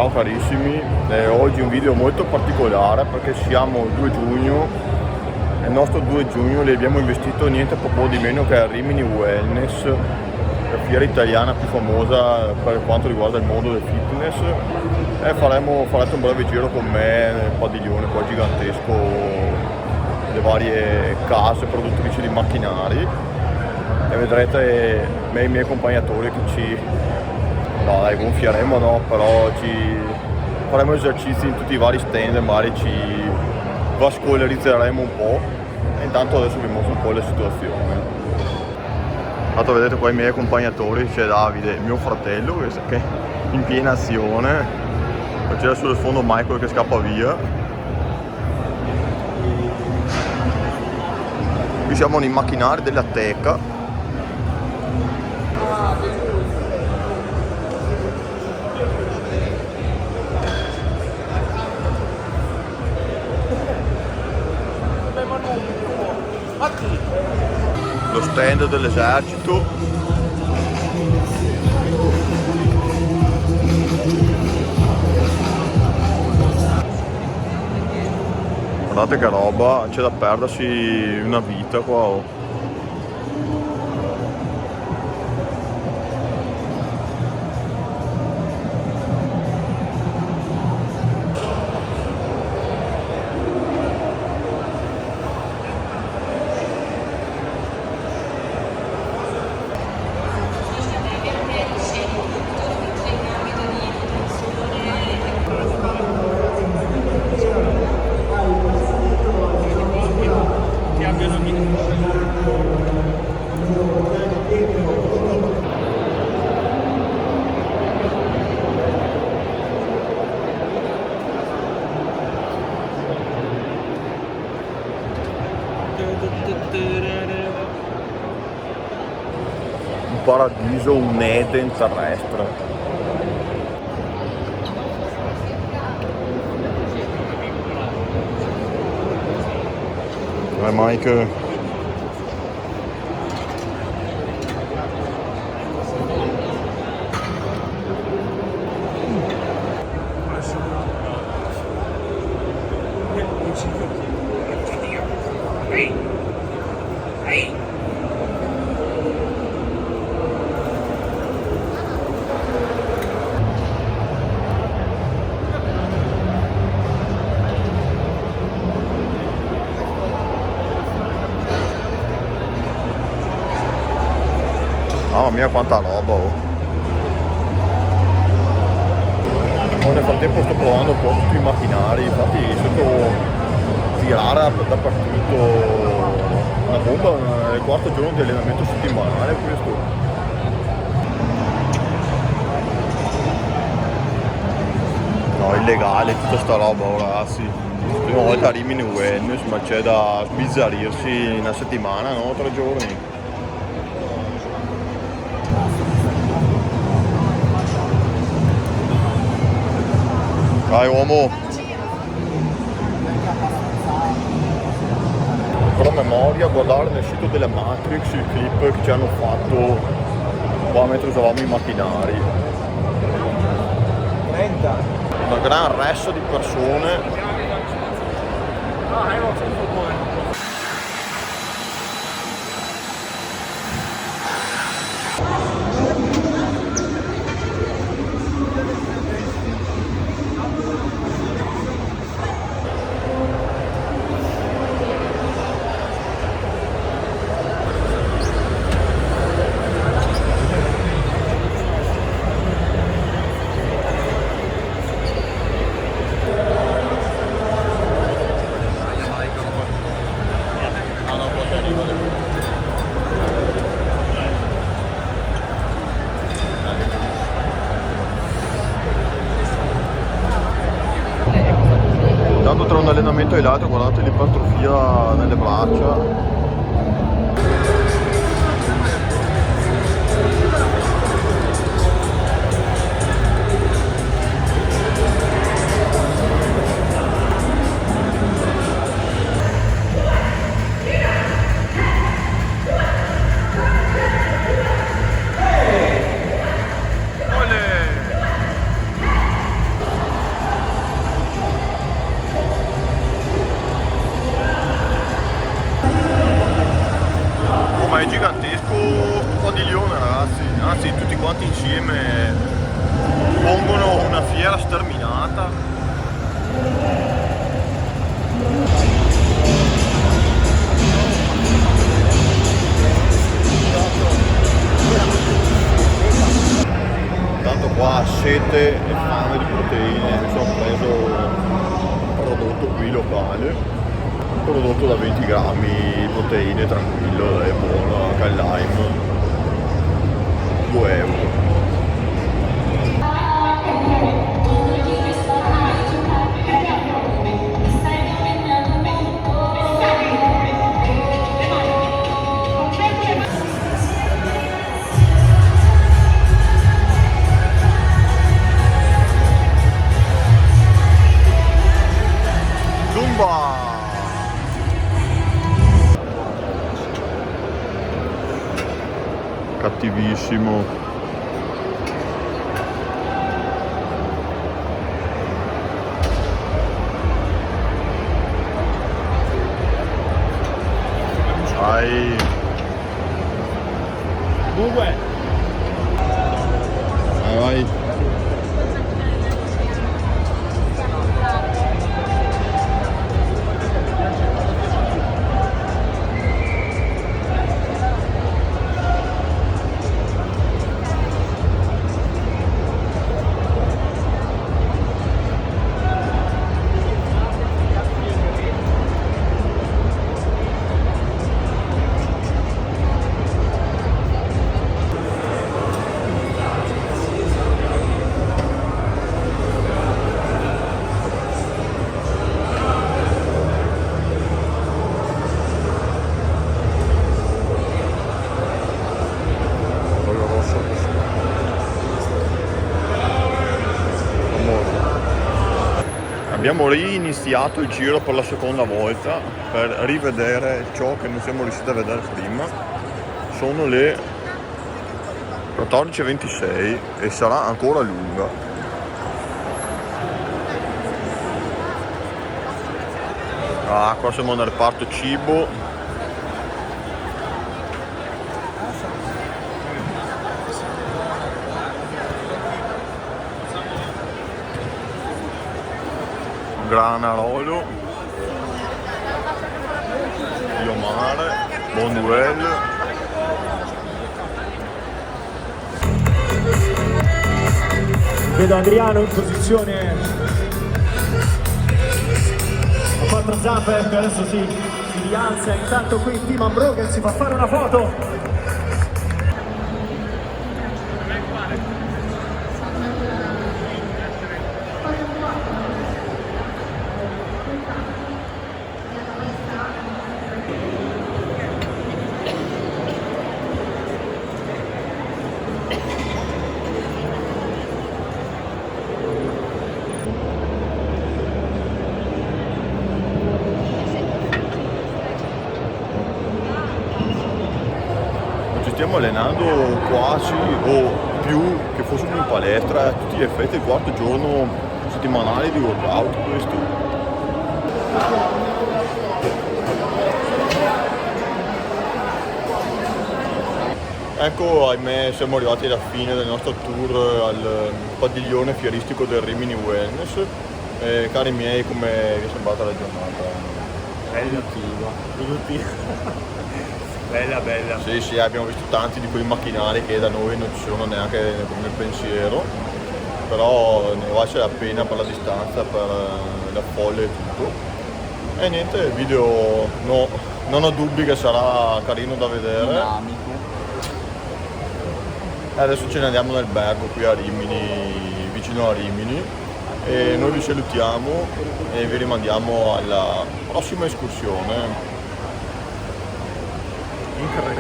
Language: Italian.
Ciao carissimi, oggi un video molto particolare perché siamo il 2 giugno e il nostro 2 giugno li abbiamo investito niente proprio di meno che a Rimini Wellness, la fiera italiana più famosa per quanto riguarda il mondo del fitness, e farete un breve giro con me nel padiglione qua gigantesco, le varie case produttrici di macchinari, e vedrete me e i miei accompagnatori che ci gonfieremo, no, però ci faremo esercizi in tutti i vari stand e magari ci vascolarizzeremo un po', e intanto adesso vi mostro un po' la situazione. Tanto vedete qua i miei accompagnatori, c'è Davide, mio fratello, che è in piena azione, c'è sullo sfondo Michael che scappa via. Qui siamo nei macchinari della Teca. Lo stand dell'esercito. Guardate che roba, c'è da perdersi una vita qua. Oh. Un paradiso, un Eden terrestre. Mike. Mamma mia quanta roba, oh. Nel frattempo sto provando un po' tutti i macchinari, infatti sento tirare dappertutto una bomba nel quarto giorno di allenamento settimanale questo. No, illegale tutta sta roba, oh, ragazzi. Prima volta a Rimini Wellness, ma c'è da sbizzarrirsi in una settimana, no? 3 giorni. Vai uomo! Però memoria, guardare nel sito della Matrix il clip che ci hanno fatto qua mentre usavamo i macchinari. 30. Una gran ressa di persone. Tanto tra un allenamento e l'altro guardate l'ipertrofia nelle braccia. insieme pongono una fiera sterminata. Tanto qua sete e fame di proteine, mi sono preso un prodotto qui locale, un prodotto da 20 grammi di proteine, tranquillo, è buono, anche al lime, 2 euro. Cattivissimo. Vai. Vai, vai. Abbiamo riniziato il giro per la seconda volta per rivedere ciò che non siamo riusciti a vedere prima. Sono le 14:26 e sarà ancora lunga. Ah, qua siamo nel reparto cibo. Granarolo, Iomare, Bonduelle. Vedo Adriano in posizione a quattro zampe, che adesso si rialza. Intanto qui il team Ambrogen si fa fare una foto. Stiamo allenando quasi o più che fossimo in palestra, a tutti gli effetti il quarto giorno settimanale di workout questo. Ecco, ahimè, siamo arrivati alla fine del nostro tour al padiglione fieristico del Rimini Wellness. Cari miei, come vi è sembrata la giornata? Riduttiva. Bella, bella. Sì, abbiamo visto tanti di quei macchinari che da noi non ci sono neanche nel pensiero, però ne vale la pena per la distanza, per la folle e tutto. E niente, il video non ho dubbi che sarà carino da vedere. Dinamico. Adesso ce ne andiamo nel Bergo qui a Rimini, vicino a Rimini, e noi vi salutiamo e vi rimandiamo alla prossima escursione.